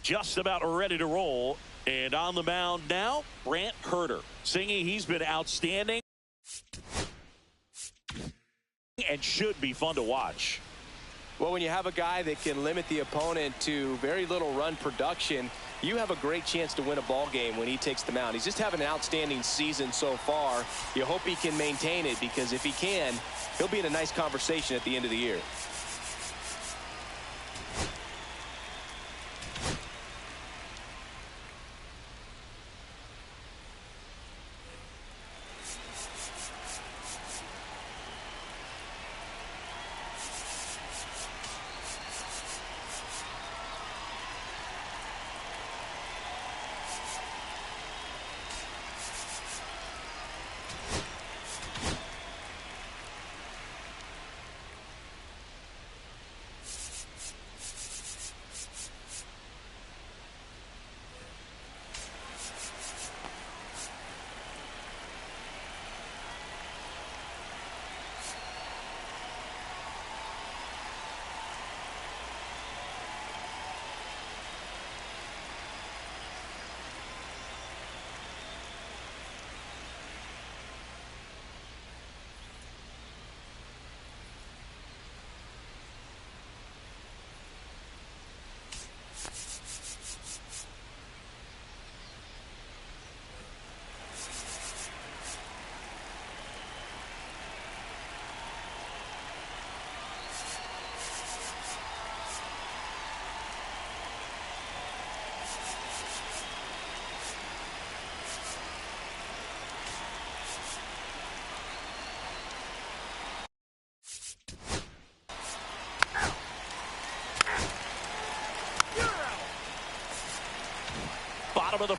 just about ready to roll. And on the mound now, Brant Herter. Singing, he's been outstanding and should be fun to watch. Well, when you have a guy that can limit the opponent to very little run production, you have a great chance to win a ball game when he takes the mound. He's just having an outstanding season so far. You hope he can maintain it, because if he can, he'll be in a nice conversation at the end of the year. Bottom of the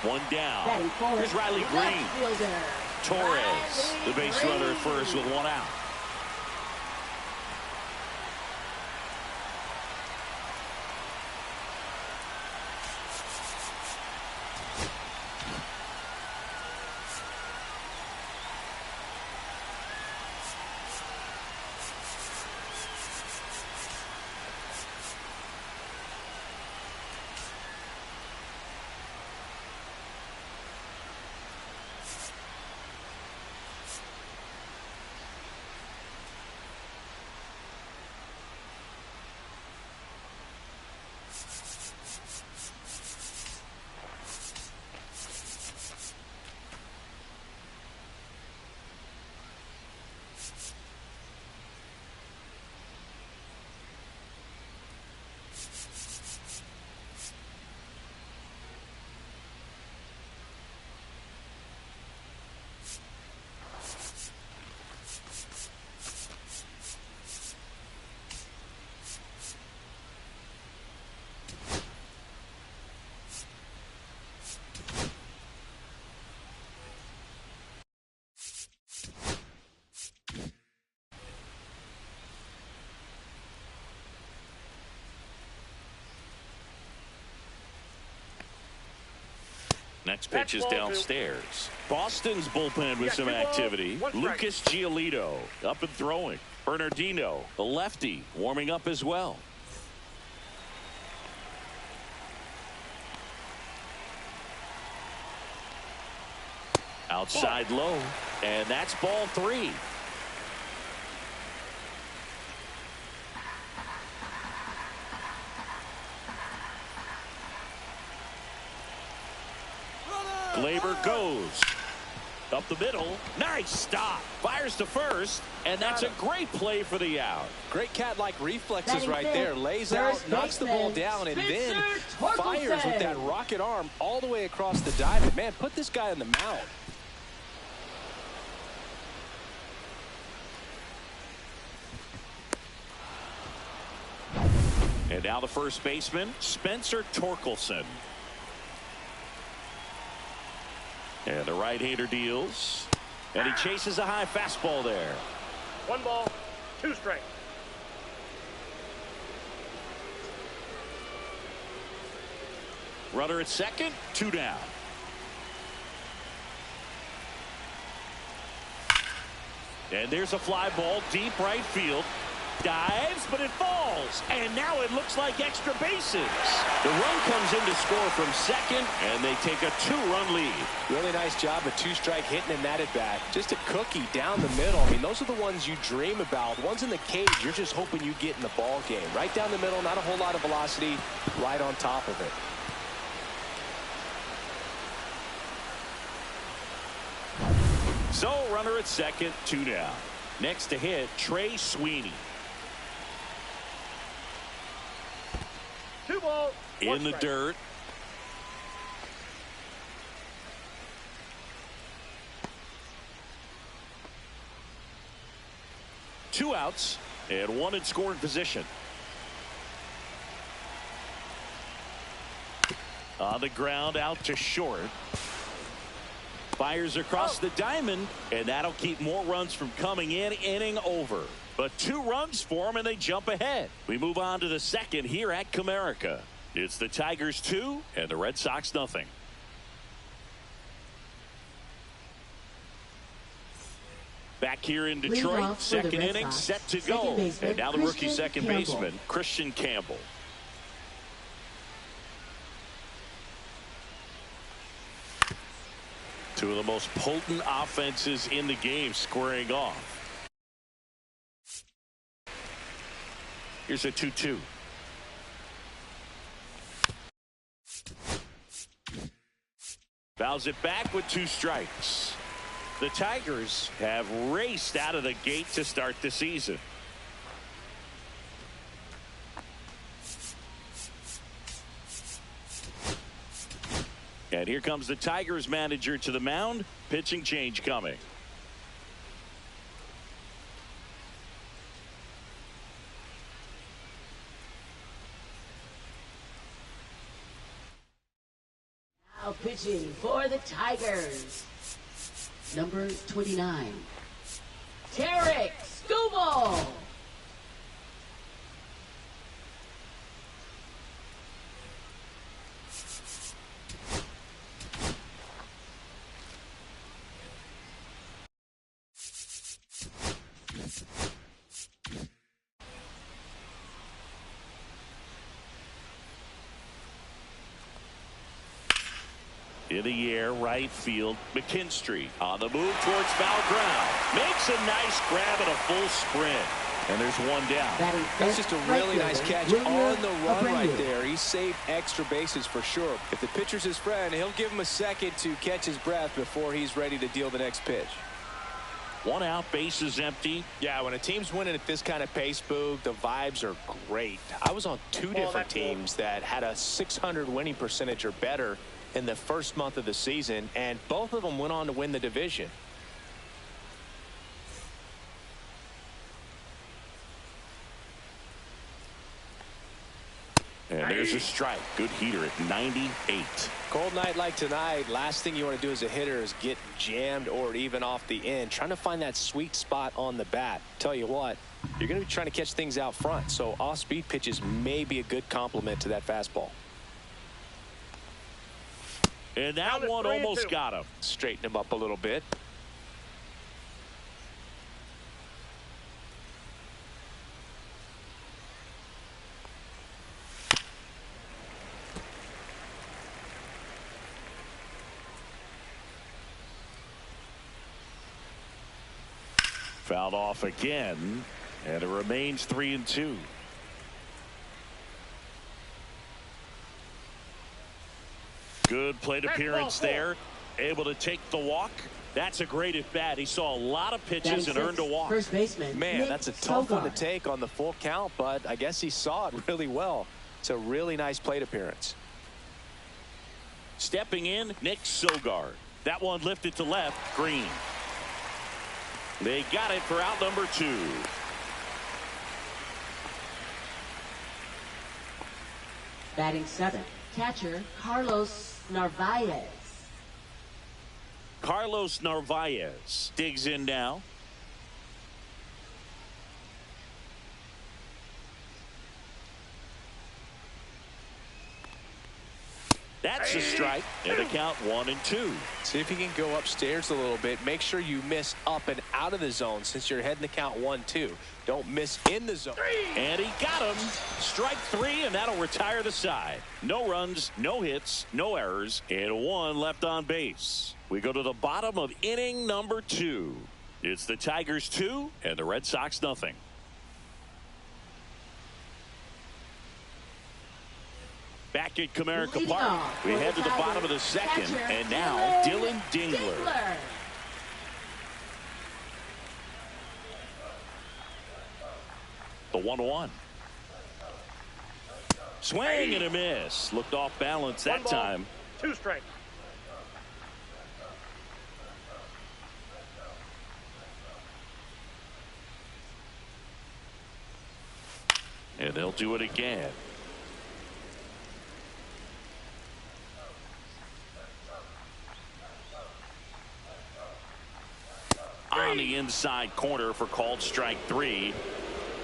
one down. Here's Riley Greene. Torres, the base runner at first with one out. Next pitch is downstairs. Boston's bullpen with some activity. Lucas Giolito up and throwing. Bernardino, the lefty, warming up as well. Outside low, and that's ball 3. Glaber goes up the middle. Nice stop. Fires to first, and that's a great play for the out. Great cat-like reflexes right there. Lays out, knocks the ball down, and then fires with that rocket arm all the way across the diamond. Man, put this guy on the mound. And now the first baseman, Spencer Torkelson. And the right-hander deals. And he chases a high fastball there. 1 ball, 2 strikes. Runner at second, 2 down. And there's a fly ball deep right field. Dives, but it falls. And now it looks like extra bases. The run comes in to score from second, and they take a 2-run lead. Really nice job, a 2-strike hitting in that at bat. Just a cookie down the middle. I mean, those are the ones you dream about. Ones in the cage, you're just hoping you get in the ball game. Right down the middle, not a whole lot of velocity, right on top of it. So, runner at second, 2 down. Next to hit, Trey Sweeney. 2 balls, 1 In the strike. dirt. Two outs and 1 in scoring position. On the ground, out to short. Fires across the diamond, and that'll keep more runs from coming in. Inning over. But 2 runs for them, and they jump ahead. We move on to the second here at Comerica. It's the Tigers 2 and the Red Sox nothing. Back here in Detroit, second inning set to go. And now the rookie second baseman, Triston Campbell. Two of the most potent offenses in the game squaring off. Here's a 2-2. Fouls it back with 2 strikes. The Tigers have raced out of the gate to start the season. And here comes the Tigers manager to the mound. Pitching change coming. Now pitching for the Tigers, number 29, Tarek Skubal. In the air, right field, McKinstry on the move towards foul ground. Makes a nice grab and a full sprint. And there's 1 down. That's just a really nice catch on the run right there. He saved extra bases for sure. If the pitcher's his friend, he'll give him a second to catch his breath before he's ready to deal the next pitch. 1 out, bases empty. Yeah, when a team's winning at this kind of pace, Boog, the vibes are great. I was on 2 different teams that had a .600 winning percentage or better in the first month of the season, and both of them went on to win the division. And there's a strike. Good heater at 98. Cold night like tonight, last thing you want to do as a hitter is get jammed or even off the end. Trying to find that sweet spot on the bat. Tell you what, you're going to be trying to catch things out front, so off-speed pitches may be a good complement to that fastball. And that one almost got him. Straighten him up a little bit. Fouled off again, and it remains 3-2. Good plate appearance there. Able to take the walk. That's a great at bat. He saw a lot of pitches and earned a walk. First baseman. Man, that's a tough one to take on the full count, but I guess he saw it really well. It's a really nice plate appearance. Stepping in, Nick Sogard. That one lifted to left. Greene. They got it for out number 2. Batting 7th, catcher Carlos Narvaez. Carlos Narvaez digs in now. That's a strike, and the count 1-2. See if you can go upstairs a little bit. Make sure you miss up and out of the zone since you're heading to count 1-2. Don't miss in the zone. And he got him. Strike 3, and that'll retire the side. No runs, no hits, no errors, and 1 left on base. We go to the bottom of inning number 2. It's the Tigers 2 and the Red Sox nothing. Back at Comerica Park, we head to the bottom of the second, and now Dylan Dingler. The 1-1. Swing and a miss. Looked off balance that time. 2 strikes. And they'll do it again. On the inside corner for called strike 3.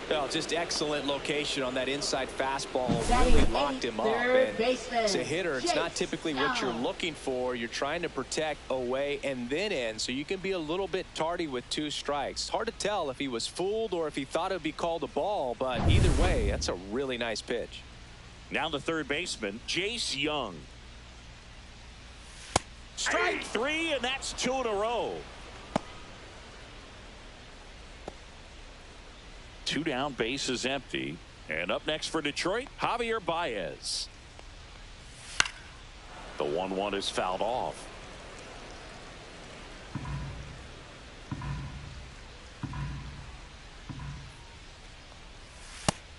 Well, just excellent location on that inside fastball. Really locked him up. And as a hitter, it's not typically what you're looking for. You're trying to protect away and then in, so you can be a little bit tardy with 2 strikes. Hard to tell if he was fooled or if he thought it would be called a ball, but either way, that's a really nice pitch. Now the third baseman, Jace Young. Strike 3, and that's 2 in a row. 2 down, base is empty. And up next for Detroit, Javier Baez. The 1-1 is fouled off.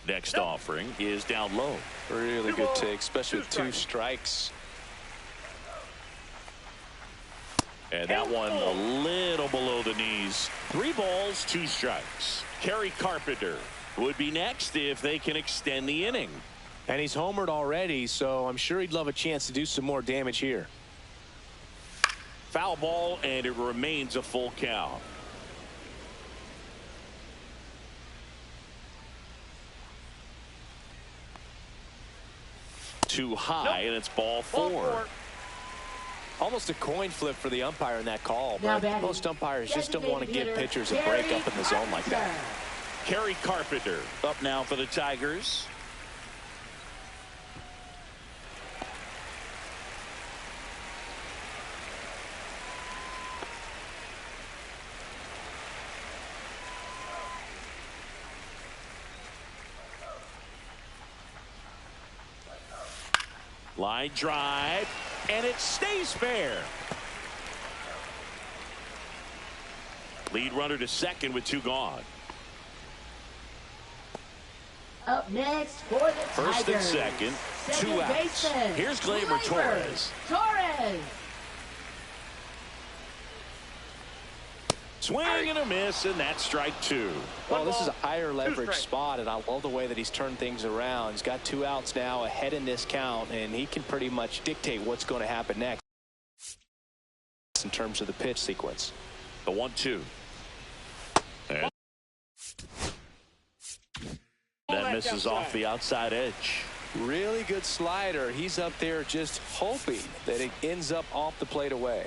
Next offering is down low. Really good take, especially with 2 strikes. And that one a little below the knees. 3 balls, 2 strikes. Kerry Carpenter would be next if they can extend the inning. And he's homered already, so I'm sure he'd love a chance to do some more damage here. Foul ball, and it remains a full count. Too high, and it's ball 4. Almost a coin flip for the umpire in that call, but most umpires just don't want to give pitchers a break up in the zone like that. Kerry Carpenter up now for the Tigers. Line drive, and it stays fair. Lead runner to second with 2 gone. Up next for the First Tigers. and second, 2 outs. Baseman, Here's Gleyber Torres. Swing and a miss, and that's strike 2. Well, this is a higher leverage spot, and I love the way that he's turned things around. He's got 2 outs now ahead in this count, and he can pretty much dictate what's going to happen next in terms of the pitch sequence. The 1-2. And that misses off the outside edge. Really good slider. He's up there just hoping that it ends up off the plate away.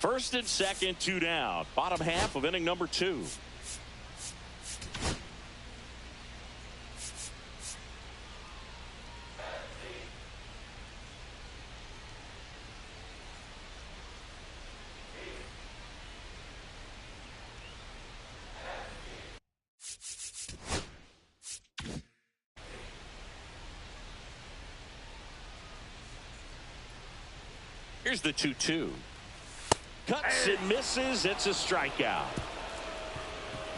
First and second, 2 down. Bottom half of inning number 2. Here's the 2-2. Cuts and misses. It's a strikeout.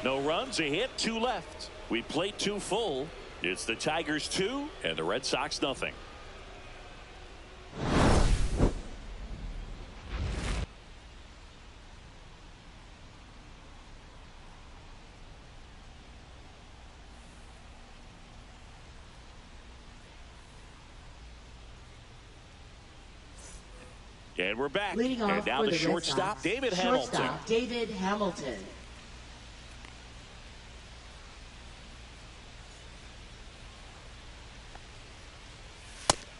No runs, a hit, 2 left. We played 2 full. It's the Tigers 2 and the Red Sox nothing. And we're back. Leading off and now the shortstop, David Hamilton. David Hamilton.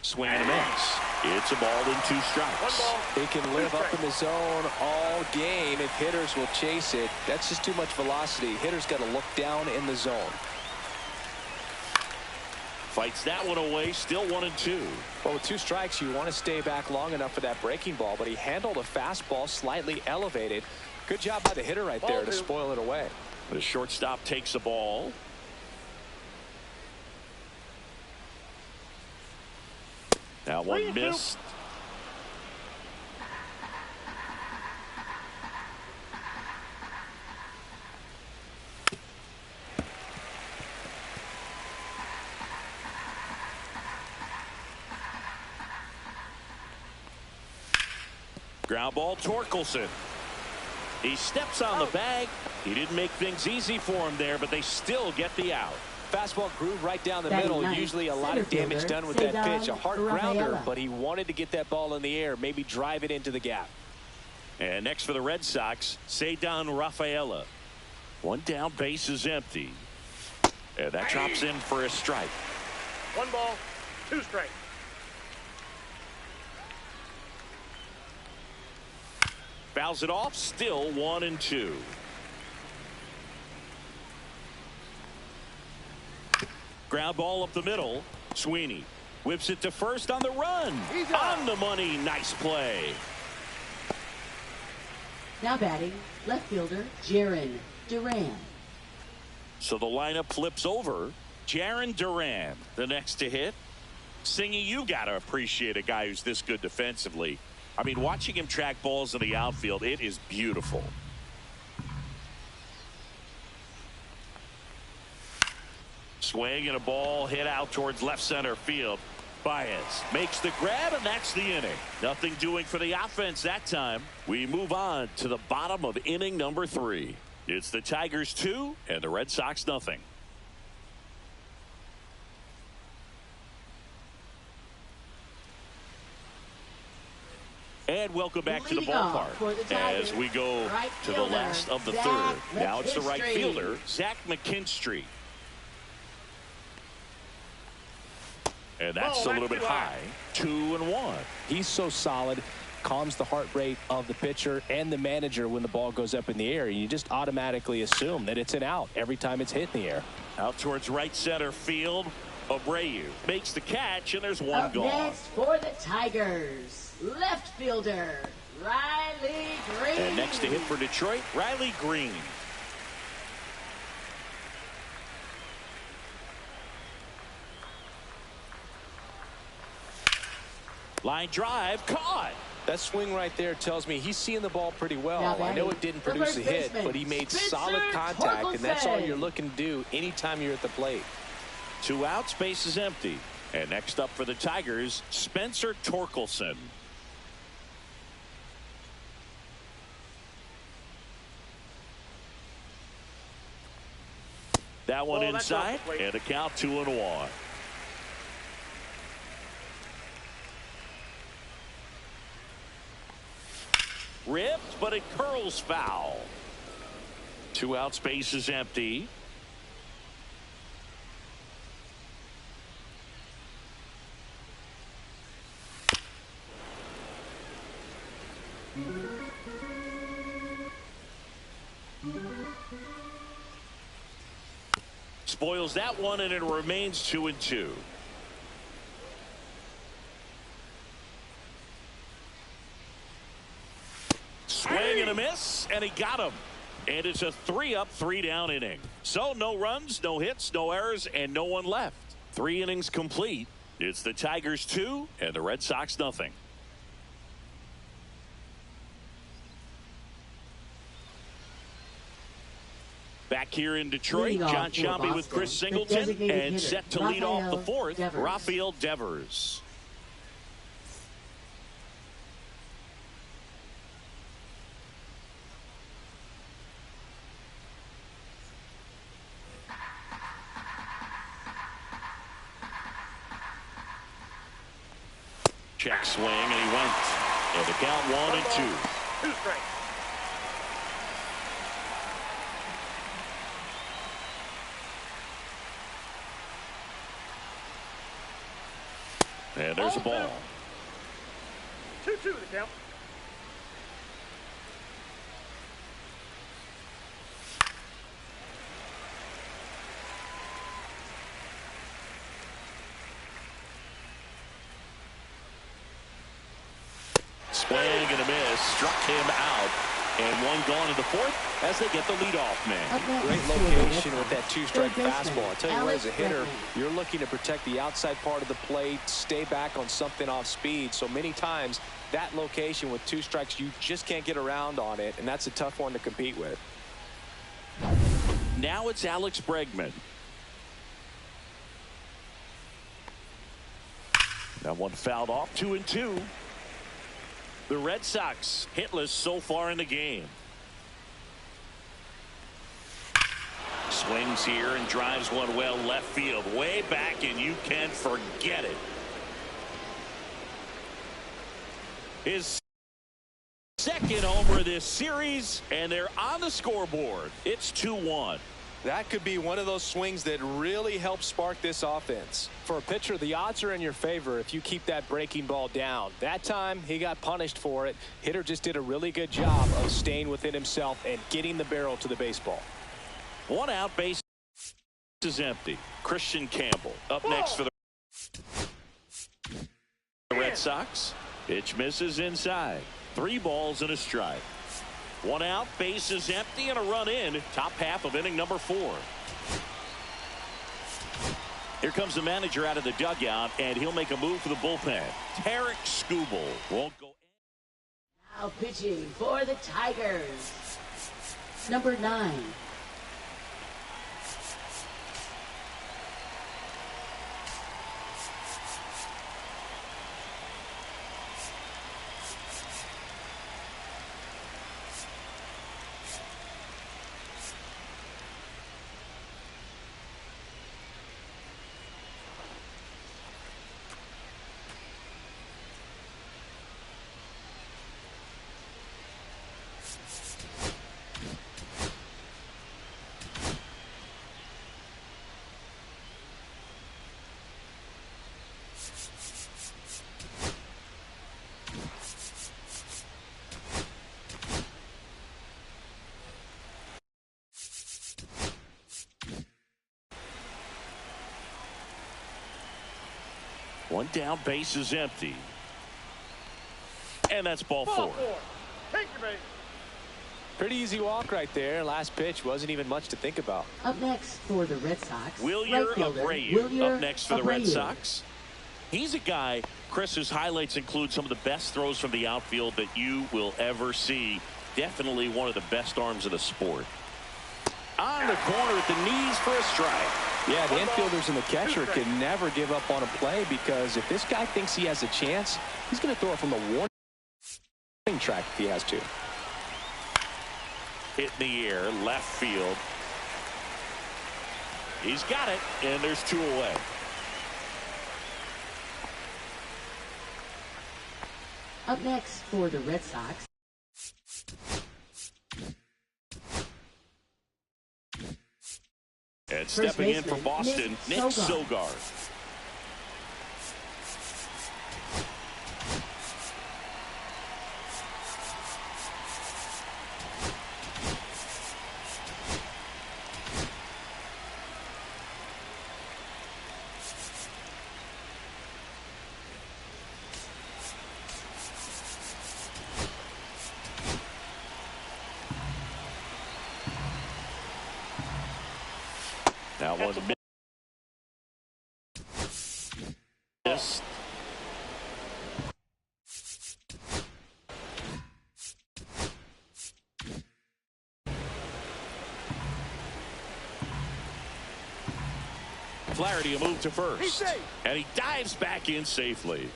Swing and a miss. It's a ball and 2 strikes. It can live up in the zone all game if hitters will chase it. That's just too much velocity. Hitters got to look down in the zone. Fights that one away. Still 1-2. Well, with 2 strikes, you want to stay back long enough for that breaking ball, but he handled a fastball slightly elevated. Good job by the hitter right there to spoil it away. The shortstop takes the ball. Now one missed. Ground ball, Torkelson. He steps on the bag. He didn't make things easy for him there, but they still get the out. Fastball groove right down the Batting middle. ninth, Usually a lot of damage done with that pitch. A hard grounder, but he wanted to get that ball in the air, maybe drive it into the gap. And next for the Red Sox, Rafael. 1 down, base is empty. And that drops in for a strike. 1 ball, 2 strikes. Fouls it off, still 1-2. Ground ball up the middle. Sweeney whips it to first on the run. On the money. Nice play. Now batting, left fielder, Jarren Duran. So the lineup flips over. Jarren Duran, the next to hit. Singy, you got to appreciate a guy who's this good defensively. I mean, watching him track balls in the outfield, it is beautiful. Swing and a ball hit out towards left center field. Baez makes the grab, and that's the inning. Nothing doing for the offense that time. We move on to the bottom of inning number 3. It's the Tigers 2 and the Red Sox nothing. And welcome back to the ballpark as we go to the last of the third. Now it's the right fielder, Zach McKinstry. And that's a little bit high. 2-1. He's so solid. Calms the heart rate of the pitcher and the manager when the ball goes up in the air. You just automatically assume that it's an out every time it's hit in the air. Out towards right center field. Abreu makes the catch, and there's one gone. Next for the Tigers, left fielder, Riley Greene. And next to hit for Detroit, Riley Greene. Line drive, caught. That swing right there tells me he's seeing the ball pretty well. I know it didn't produce a hit, but he made solid contact, and that's all you're looking to do anytime you're at the plate. 2 outs, base is empty. And next up for the Tigers, Spencer Torkelson. That one inside, and the count 2-1. Ripped, but it curls foul. 2 outs, base is empty. Spoils that one, and it remains 2-2. Swing and a miss, and he got him. And it's a 3-up, 3-down inning. So no runs, no hits, no errors, and no one left. 3 innings complete. It's the Tigers 2 and the Red Sox nothing. Back here in Detroit, John Sciambi with Chris Singleton, and set to lead off the fourth, Rafael Devers. Check swing, and he went. And the count 1-2. 2 strikes. And there's a ball. 2-2 the count. Swing and a miss. Struck him out. And one gone in the fourth as they get the leadoff man. Great location with that 2-strike fastball. I'll tell you what, as a hitter, you're looking to protect the outside part of the plate, stay back on something off speed. So many times that location with 2 strikes, you just can't get around on it, and that's a tough one to compete with. Now it's Alex Bregman. That one fouled off. 2-2. The Red Sox hitless so far in the game. Swings here and drives one well left field, way back, and you can forget it. His second homer this series, and they're on the scoreboard. It's 2-1. That could be one of those swings that really helps spark this offense. For a pitcher, the odds are in your favor if you keep that breaking ball down. That time, he got punished for it. Hitter just did a really good job of staying within himself and getting the barrel to the baseball. 1 out, base is empty. Christian Campbell up next for the Red Sox. Pitch misses inside. 3 balls and a strike. 1 out, base is empty, and a run in. Top half of inning number 4. Here comes the manager out of the dugout, and he'll make a move for the bullpen. Tarek Skubal won't go. Now pitching for the Tigers, number 9. One down, base is empty. And that's ball 4. Take your base. Pretty easy walk right there. Last pitch wasn't even much to think about. Up next for the Red Sox, Wilyer Abreu up next for the Red Sox. He's a guy, Chris, whose highlights include some of the best throws from the outfield that you will ever see. Definitely one of the best arms of the sport. On the corner at the knees for a strike. Yeah, the infielders and the catcher can never give up on a play, because if this guy thinks he has a chance, he's going to throw it from the warning track if he has to. Hit in the air, left field. He's got it, and there's 2 away. Up next for the Red Sox, and stepping in for Boston, Nick Sogard. Flaherty a move to He's first. safe. And he dives back in safely.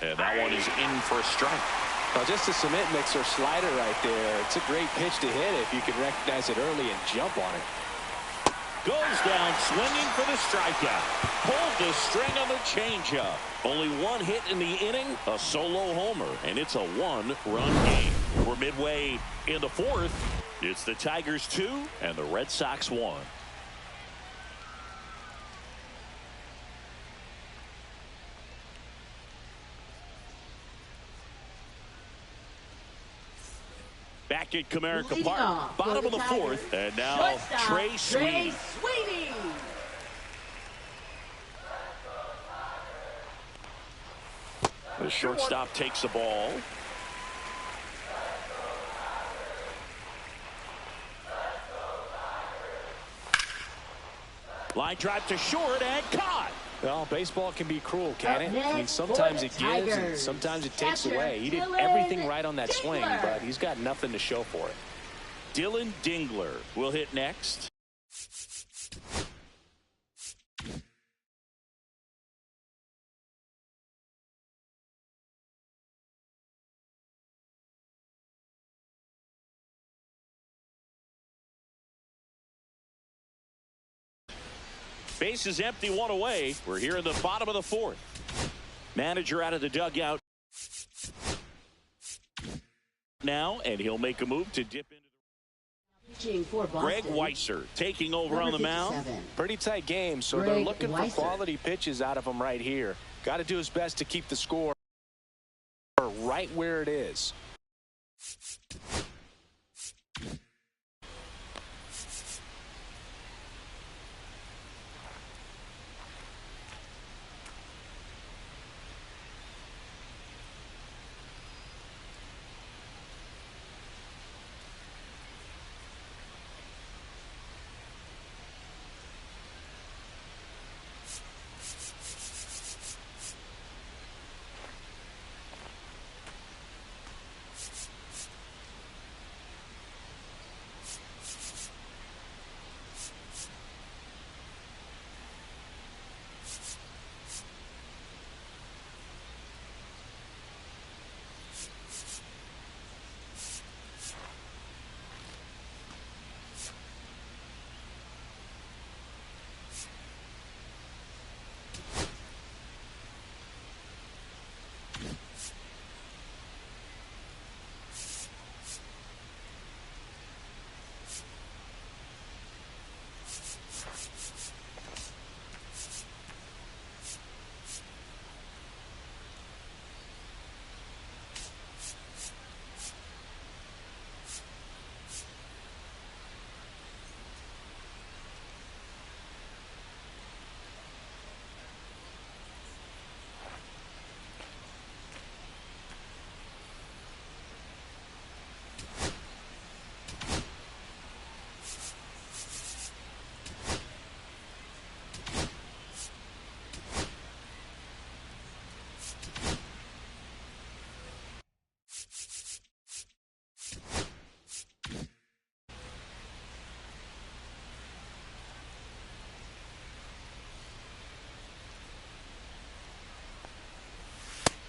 And that one is in for a strike. Well, just a cement mixer slider right there. It's a great pitch to hit if you can recognize it early and jump on it. Goes down swinging for the strikeout. Pulled the string on the changeup. Only one hit in the inning, a solo homer, and it's a one-run game. We're midway in the fourth. It's the Tigers 2 and the Red Sox 1. Back at Comerica Park, bottom of the fourth, and now Trey Sweeney. The shortstop takes the ball. Line drive to short and caught. Well, baseball can be cruel, can it? I mean, sometimes it gives and sometimes it takes away. He did everything right on that swing, but he's got nothing to show for it. Dylan Dingler will hit next. Base is empty, one away. We're here in the bottom of the fourth. Manager out of the dugout now, and he'll make a move to dip into the... Greg Weiser taking over on the mound. Pretty tight game, so they're looking for quality pitches out of him right here. Got to do his best to keep the score right where it is.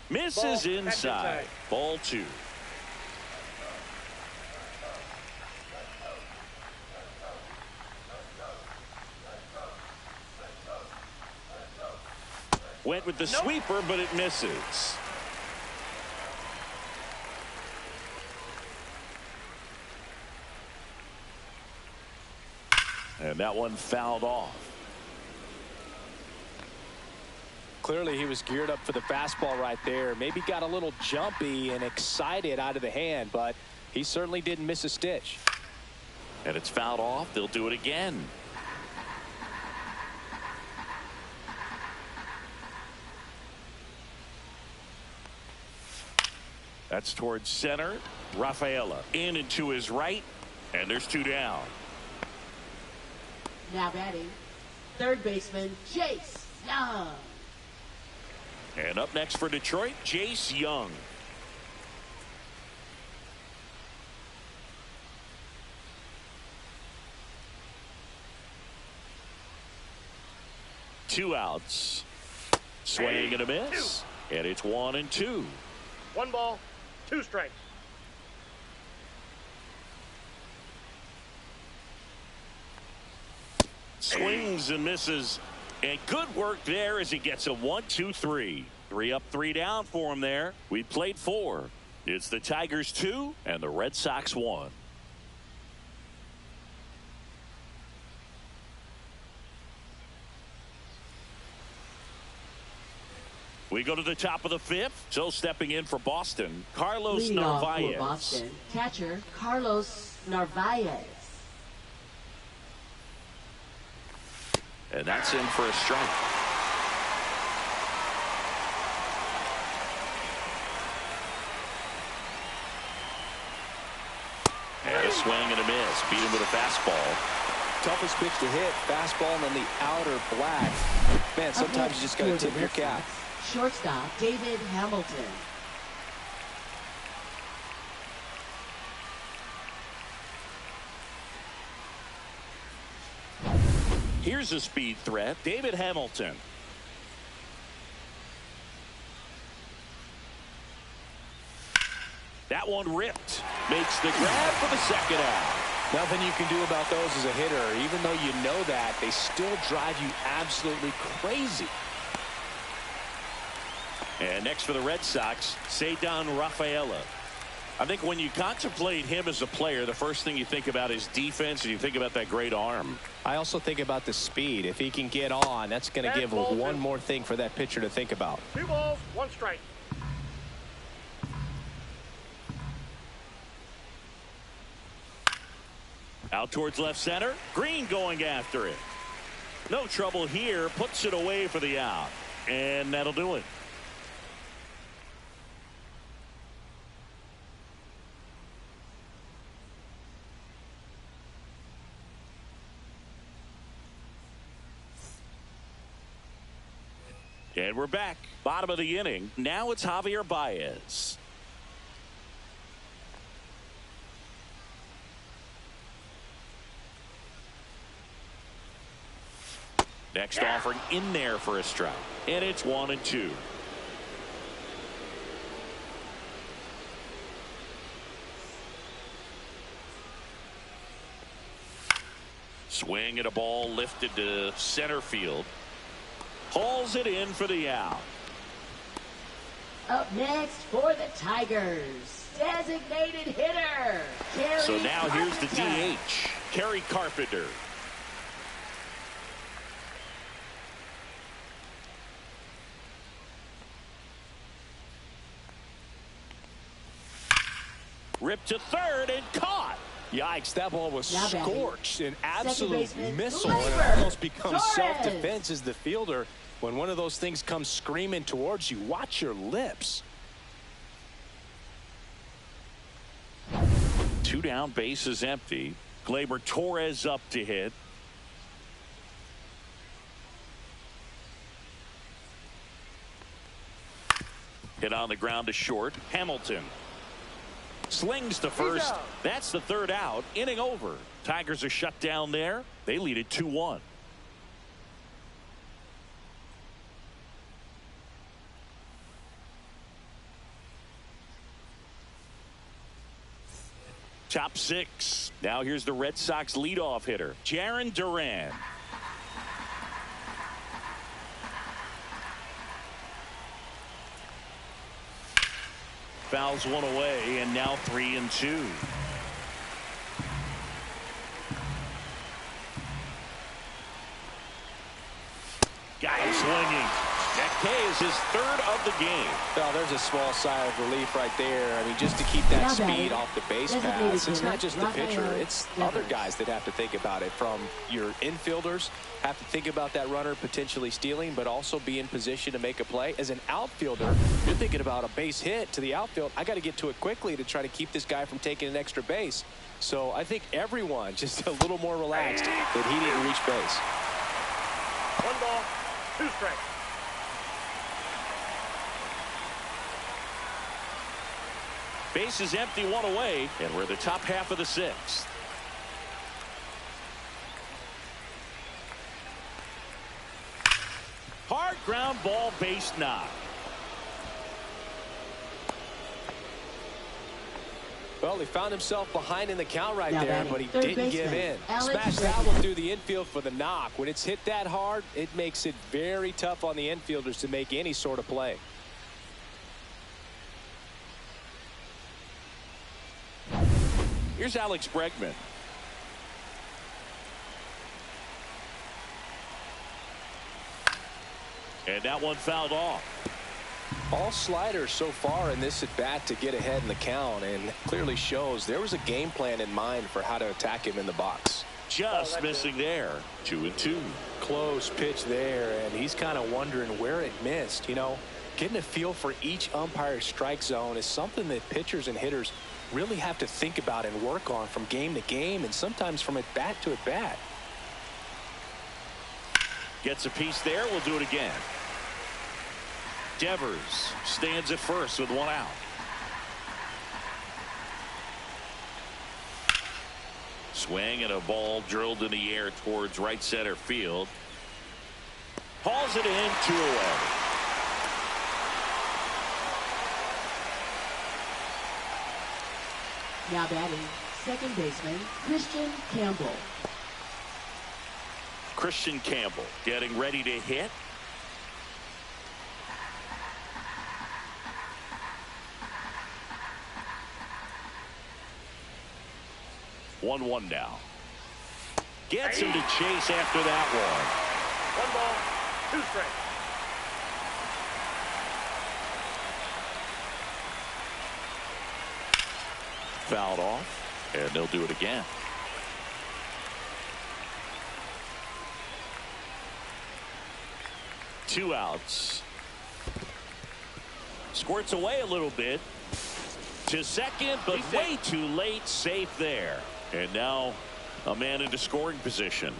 Misses inside. Ball 2. Went with the sweeper, but it misses. And that one fouled off. Clearly he was geared up for the fastball right there. Maybe got a little jumpy and excited out of the hand, but he certainly didn't miss a stitch. And it's fouled off. They'll do it again. That's towards center. Rafael in and to his right, and there's 2 down. Now batting, third baseman Chase Young. And up next for Detroit, Jace Young. 2 outs. Swing and a miss. And it's 1-2. 1 ball, 2 strikes. Swings and misses. And good work there as he gets a 1-2-3. 3 up, 3 down for him there. We played 4. It's the Tigers 2 and the Red Sox 1. We go to the top of the 5th. So stepping in for Boston, Carlos Leading off Narvaez. for Boston, catcher Carlos Narvaez. And that's in for a strike. And a swing and a miss. Beat him with a fastball. Toughest pitch to hit, fastball and then the outer black. Man, sometimes you just got to tip your cap. Shortstop David Hamilton. Here's a speed threat, David Hamilton. That one ripped. Makes the grab for the second out. Nothing you can do about those as a hitter. Even though you know that, they still drive you absolutely crazy. And next for the Red Sox, Cedar Rafael. I think when you contemplate him as a player, the first thing you think about is defense, and you think about that great arm. I also think about the speed. If he can get on, that's going to give one more thing for that pitcher to think about. 2 balls, 1 strike. Out towards left center. Greene going after it. No trouble here. Puts it away for the out. And that'll do it. And we're back. Bottom of the inning. Now it's Javier Baez. Next offering in there for a strike. And it's 1-2. Swing at a ball lifted to center field. Hauls it in for the out. Up next for the Tigers, designated hitter, Kerry So now here's the Carpenter. DH, Kerry Carpenter. Ripped to third and caught. Yikes, that ball was Now batting. scorched. An absolute baseman, missile. And it Gleyber almost becomes Torres. self-defense as the fielder. When one of those things comes screaming towards you, watch your lips. 2 down, bases empty. Gleyber Torres up to hit. Hit on the ground to short. Hamilton slings to first. That's the 3rd out. Inning over. Tigers are shut down there. They lead it 2-1. Top 6. Now here's the Red Sox leadoff hitter, Jarren Duran. Fouls one away, and now 3-2. Got him swinging. That K is his 3rd of the game. Well, there's a small sigh of relief right there. I mean, just to keep that Now speed batting. off the base Designated paths. It's hitter, not just the pitcher. Rafael. It's other guys that have to think about it. From your infielders, have to think about that runner potentially stealing, but also be in position to make a play. As an outfielder, you're thinking about a base hit to the outfield. I got to get to it quickly to try to keep this guy from taking an extra base. So I think everyone just a little more relaxed that he didn't reach base. 1 ball, 2 strikes. Base is empty, 1 away, and we're the top half of the 6th. Hard ground ball, base knock. Well, he found himself behind in the count right Now there, batting but he third didn't give baseman, in. Alex Smashed that Bregman. one through the infield for the knock. When it's hit that hard, it makes it very tough on the infielders to make any sort of play. Here's Alex Bregman. And that one fouled off. All sliders so far in this at bat to get ahead in the count, and clearly shows there was a game plan in mind for how to attack him in the box. Just missing there. 2-2. Close pitch there, and he's kind of wondering where it missed. You know, getting a feel for each umpire's strike zone is something that pitchers and hitters really have to think about and work on from game to game, and sometimes from at bat to at bat. Gets a piece there. We'll do it again. Devers stands at first with one out. Swing and a ball drilled in the air towards right center field. Hauls it in, 2 away. Now batting second baseman, Triston Campbell. Christian Campbell getting ready to hit. One now. Gets him to chase after that one. 1 ball, 2 strikes. Fouled off, and they'll do it again. Two outs. Squirts away a little bit to second, but way too late. Safe there. And now a man into scoring position.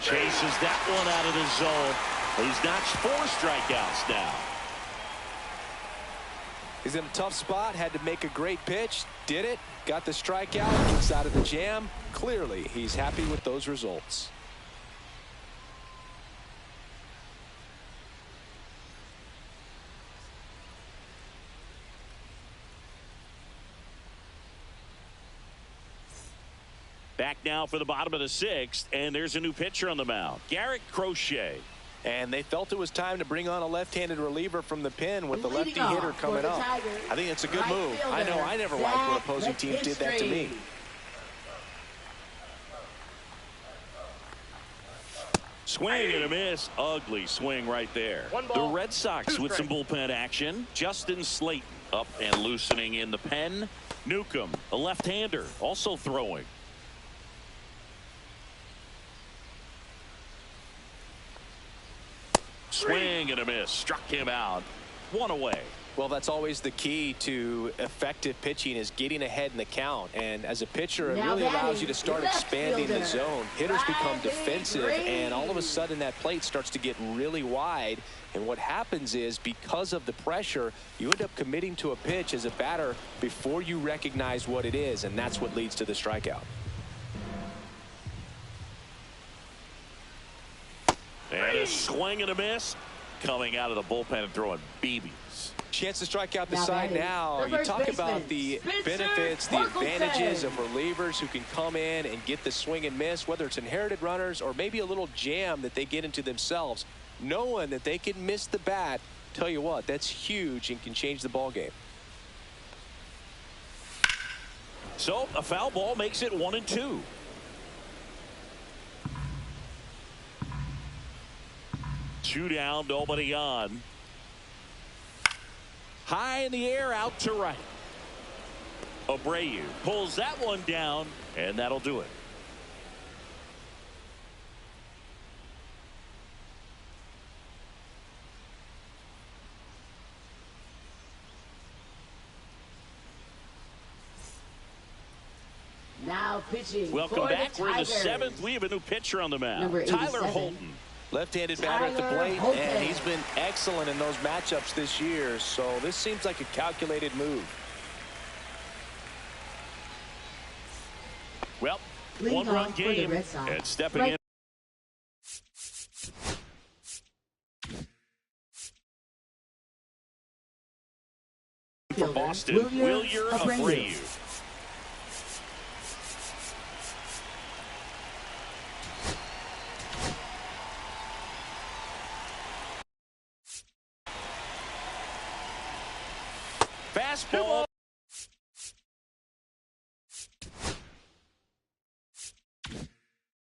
Chases that one out of the zone. He's notched 4 strikeouts now. He's in a tough spot, had to make a great pitch, did it, got the strikeout, gets out of the jam. Clearly, he's happy with those results. Back now for the bottom of the 6th, and there's a new pitcher on the mound, Garrett Crochet. And they felt it was time to bring on a left-handed reliever from the pen with the lefty Leading hitter off coming for the up. Tigers, I think it's a good right move. I know I never liked when opposing teams did that to me. Swing and a miss. Ugly swing right there. 1 The ball, Red Sox 2 with some strikes. bullpen action. Justin Slayton up and loosening in the pen. Newcomb, a left-hander, also throwing. Swing and a miss. Struck him out. 1 away. Well, that's always the key to effective pitching, is getting ahead in the count. And as a pitcher, it Now really allows you to batting, start left expanding the fielder, zone. Hitters become Riley defensive, Greene. and all of a sudden that plate starts to get really wide. And what happens is, because of the pressure, you end up committing to a pitch as a batter before you recognize what it is, and that's what leads to the strikeout. And a swing and a miss. Coming out of the bullpen and throwing BBs. Chance to strike out the Now side batting, now. the You first talk about baseman, the Spencer benefits, the Torkelson. advantages of relievers who can come in and get the swing and miss, whether it's inherited runners or maybe a little jam that they get into themselves, knowing that they can miss the bat. Tell you what, that's huge and can change the ball game. So a foul ball makes it 1-2. Two down, nobody on. High in the air, out to right. Abreu pulls that one down, and that'll do it. Now pitching. Welcome back. The We're in the Tigers. 7th. We have a new pitcher on the mound. Number Tyler 87. Holton. Left-handed batter at the plate, Holton. and he's been excellent in those matchups this year, so this seems like a calculated move. Well, Leading one-run off for the game, Red Sox. and stepping Right. in for Boston, Wilyer Abreu. Fastball.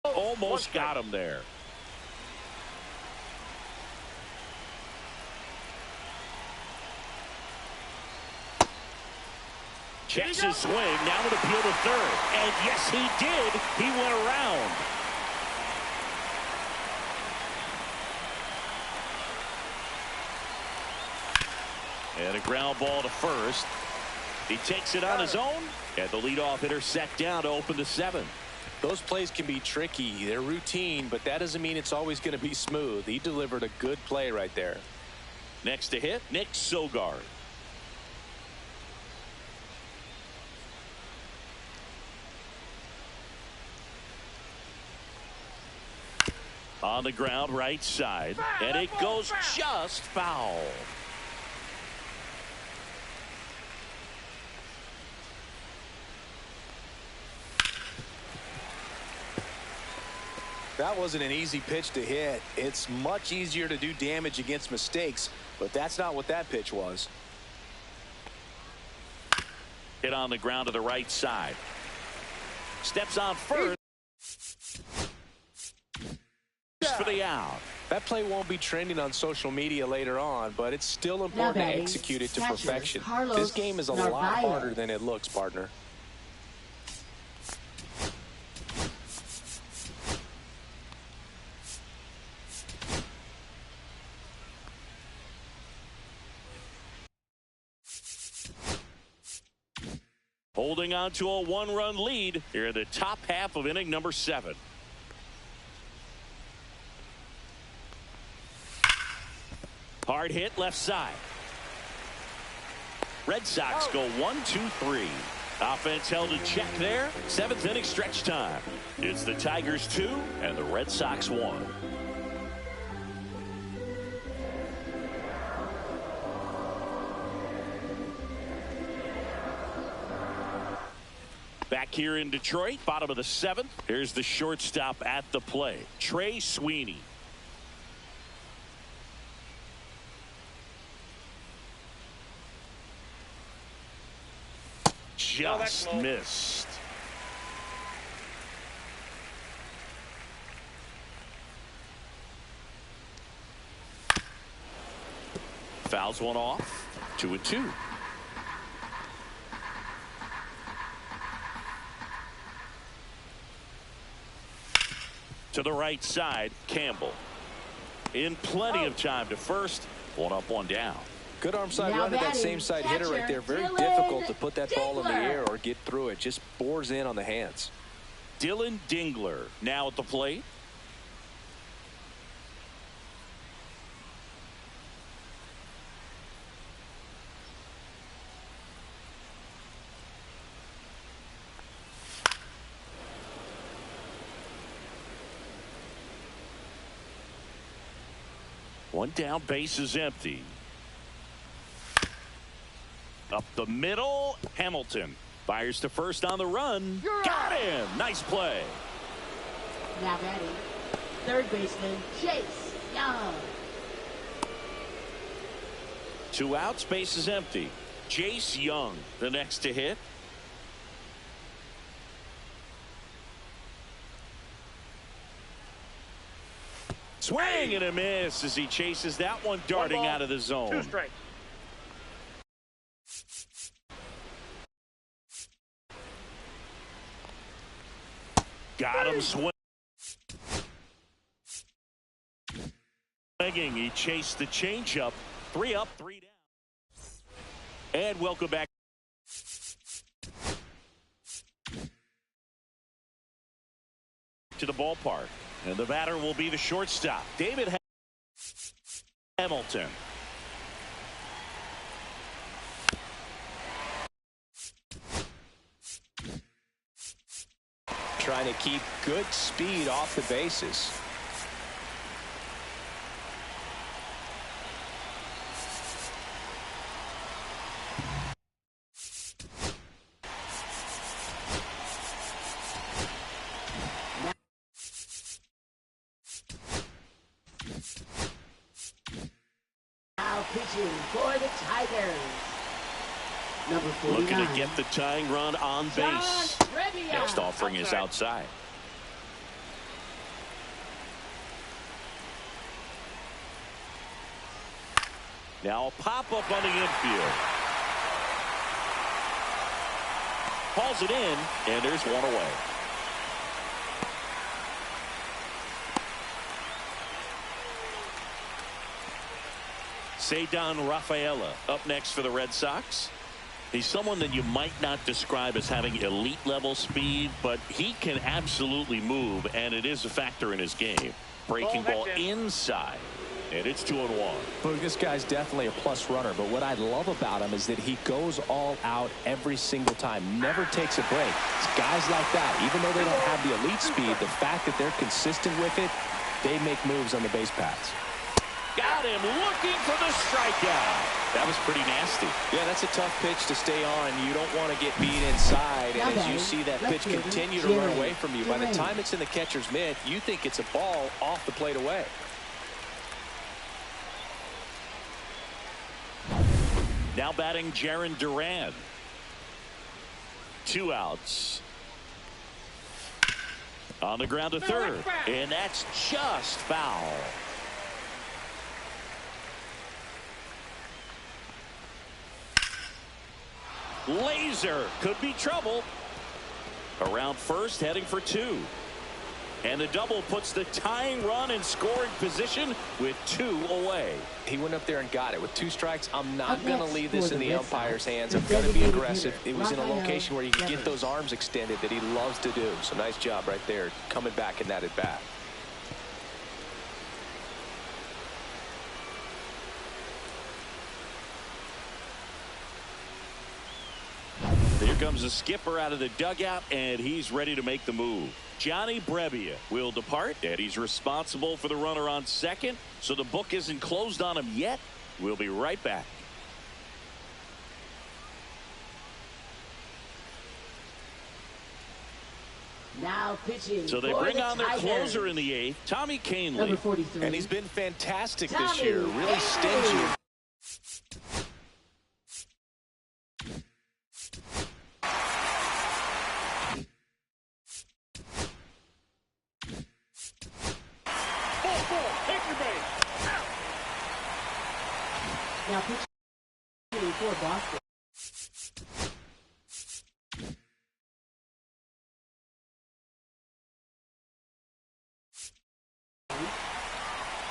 Almost got him there. Checks his swing. Now with appeal to third. And yes, he did. He went around. And a ground ball to first. He takes it on his own. And the leadoff hitter set down to open the 7th. Those plays can be tricky. They're routine, but that doesn't mean it's always going to be smooth. He delivered a good play right there. Next to hit, Nick Sogard. On the ground, right side. And it goes just foul. That wasn't an easy pitch to hit. It's much easier to do damage against mistakes, but that's not what that pitch was. Hit on the ground to the right side. Steps on first for the out. That play won't be trending on social media later on, but it's still important to execute it to perfection. This game is a lot harder than it looks, partner. Holding on to a one-run lead here in the top half of inning number 7. Hard hit left side. Red Sox go 1-2-3. Offense held in check there. 7th inning stretch time. It's the Tigers 2 and the Red Sox 1. Back here in Detroit, bottom of the 7th. Here's the shortstop at the plate, Trey Sweeney. Just missed. Fouls one off. 2-2. To the right side, Campbell. In plenty of time to first. 1 up, 1 down. Good arm side run to that same side hitter right there. Very difficult to put that ball in the air or get through it. Just bores in on the hands. Dylan Dingler now at the plate. One down, base is empty. Up the middle, Hamilton fires to first on the run. Got him. Nice play. Now batting, third baseman Chase Young. 2 outs, base is empty. Chase Young the next to hit. Swing and a miss as he chases that one darting out of the zone. 2 strikes. Got him swinging. He chased the changeup. 3 up, 3 down. And welcome back. to the ballpark. And the batter will be the shortstop, David Hamilton. Trying to keep good speed off the bases. Now pitching for the Tigers. Number 49. Looking to get the tying run on base. Next offering is outside. Now a pop-up on the infield. Hauls it in, and there's one away. Cedar Rafael up next for the Red Sox. He's someone that you might not describe as having elite level speed, but he can absolutely move, and it is a factor in his game. Breaking ball inside, and it's 2-1. Look, this guy's definitely a plus runner, but what I love about him is that he goes all out every single time, never takes a break. It's guys like that, even though they don't have the elite speed, the fact that they're consistent with it, they make moves on the base paths. Got him looking for the strikeout. That was pretty nasty. Yeah, that's a tough pitch to stay on. You don't want to get beat inside, and as you see that pitch continue to run away from you, by the time it's in the catcher's mitt, you think it's a ball off the plate away. Now batting Jarren Duran. 2 outs. On the ground to third, and that's just foul. Laser could be trouble. Around first, heading for 2. And the double puts the tying run in scoring position with 2 away. He went up there and got it with 2 strikes. I'm not going to leave this in the umpire's hands. I'm going to be aggressive. It was in a location where you can get those arms extended that he loves to do. So nice job right there coming back in that at bat. Here comes the skipper out of the dugout, and he's ready to make the move. Johnny Brebbia will depart, and he's responsible for the runner on second, so the book isn't closed on him yet. We'll be right back. Now pitching. So they bring on their closer in the 8th, Tommy Kahnle. Number 43. And he's been fantastic this year. Really stingy. Now pitching for Boston.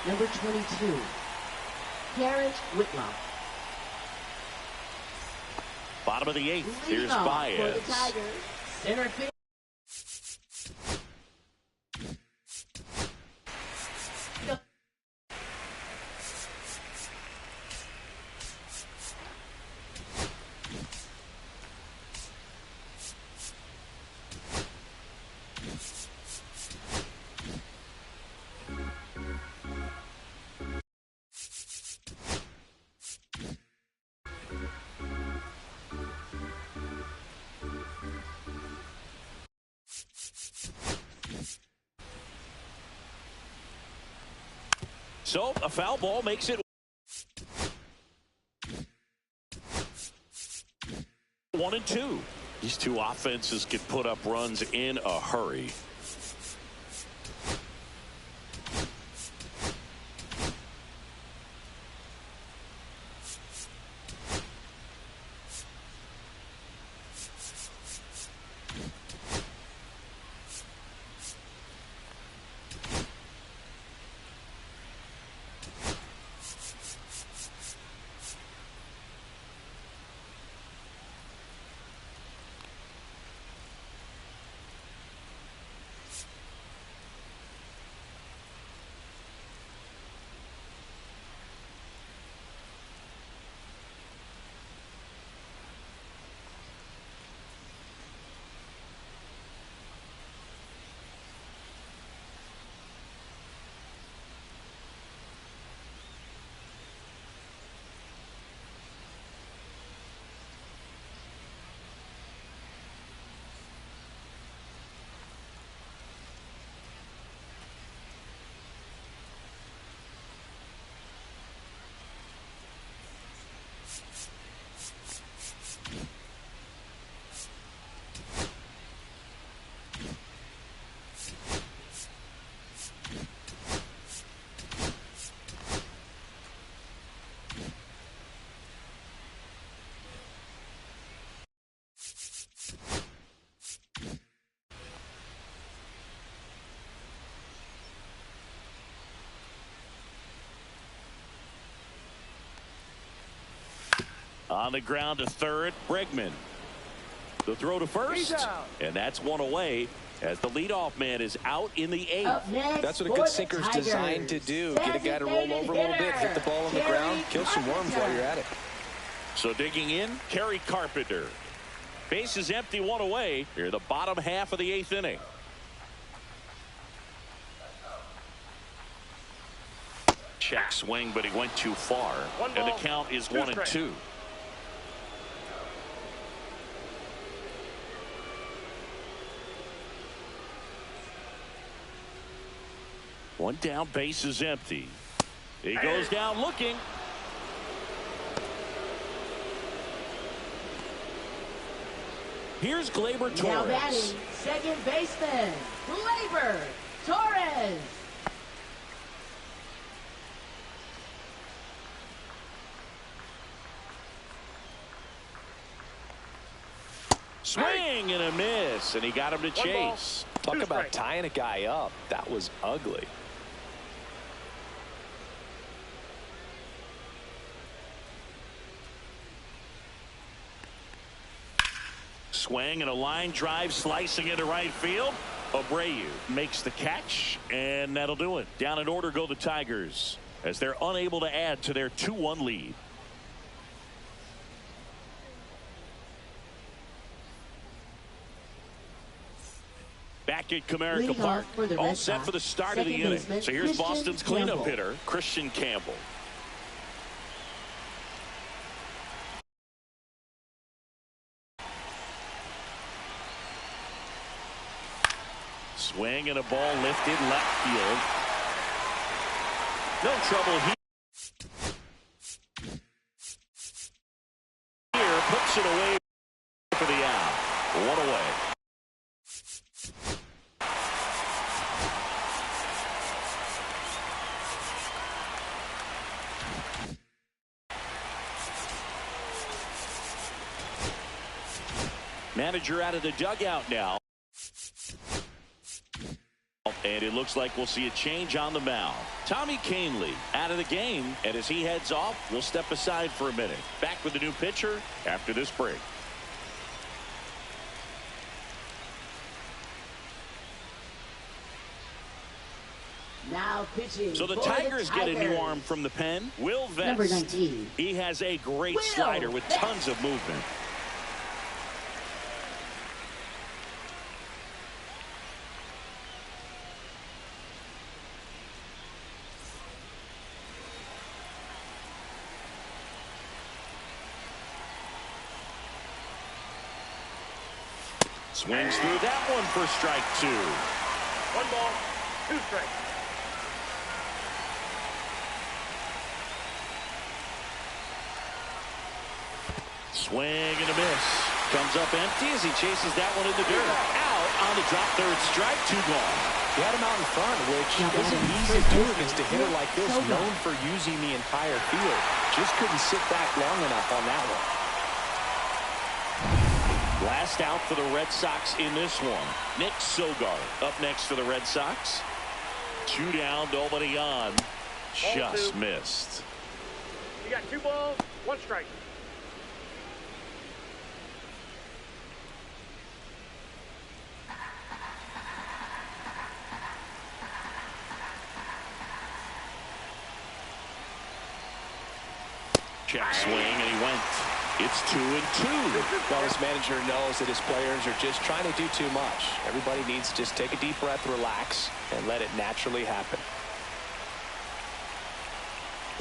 Number 22, Garrett Whitlock. Bottom of the 8th. Here's Baez. For the Tigers. Center field. So a foul ball makes it 1-2. These two offenses can put up runs in a hurry. On the ground to third, Bregman. The throw to first, and that's one away as the leadoff man is out in the 8th. That's what a good sinker is designed to do. Get a guy to roll over a little bit, hit the ball on the ground, kill some worms while you're at it. So digging in, Kerry Carpenter. Base is empty, one away. Here the bottom half of the 8th inning. Check swing, but he went too far, and the count is 1-2. One down, base is empty. He goes down looking. Here's Gleyber Torres. Now batting, second baseman, Gleyber Torres. Swing and a miss, and he got him to chase. Talk about tying a guy up. That was ugly. Swing and a line drive slicing into right field. Abreu makes the catch, and that'll do it. Down in order go the Tigers as they're unable to add to their 2-1 lead. Back at Comerica Park, all set for the start of the inning. So here's Boston's cleanup hitter, Triston Campbell. Swing and a ball lifted left field. No trouble here. Puts it away for the out. One away. Manager out of the dugout now. And it looks like we'll see a change on the mound. Tommy Kahnle out of the game, and as he heads off, we'll step aside for a minute. Back with the new pitcher after this break. Now pitching. So the Tigers get a new arm from the pen. Will Vest. Number 19. He has a great slider with tons of movement. Swings through that one for strike 2. 1 ball, 2 strikes. Swing and a miss. Comes up empty as he chases that one in the dirt. Out on the drop, third strike, 2 gone. He had him out in front, which isn't easy to do against a hitter like this, known for using the entire field. Just couldn't sit back long enough on that one. Last out for the Red Sox in this one. Nick Sogard up next for the Red Sox. 2 down, nobody on. Just missed. You got 2 balls, 1 strike. Check swing, and he went. It's 2-2. Well, this manager knows that his players are just trying to do too much. Everybody needs to just take a deep breath, relax, and let it naturally happen.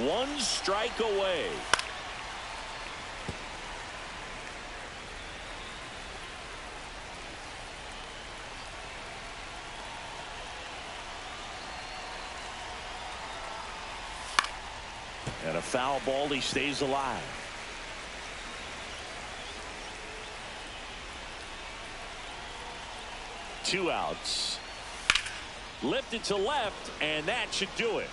1 strike away. And a foul ball, he stays alive. Two outs. Lifted to left, and that should do it.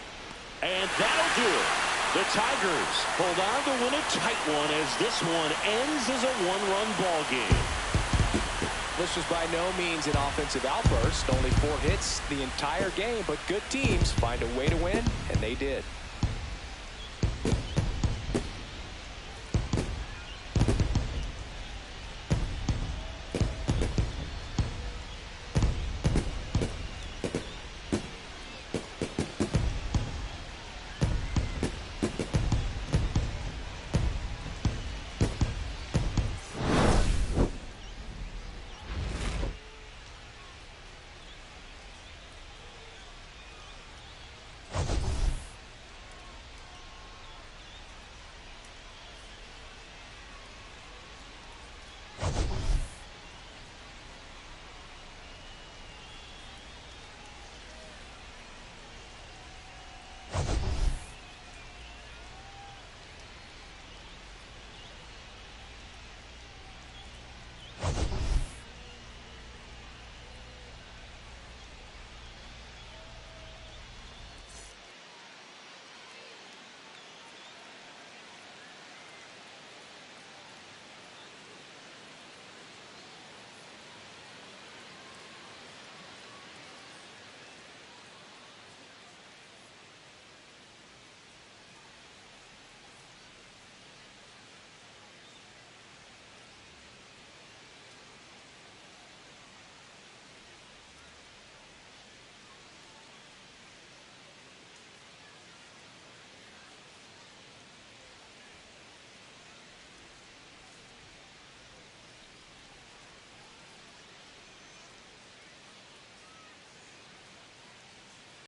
And that'll do it. The Tigers hold on to win a tight one as this one ends as a 1-run ball game. This was by no means an offensive outburst. Only 4 hits the entire game, but good teams find a way to win, and they did.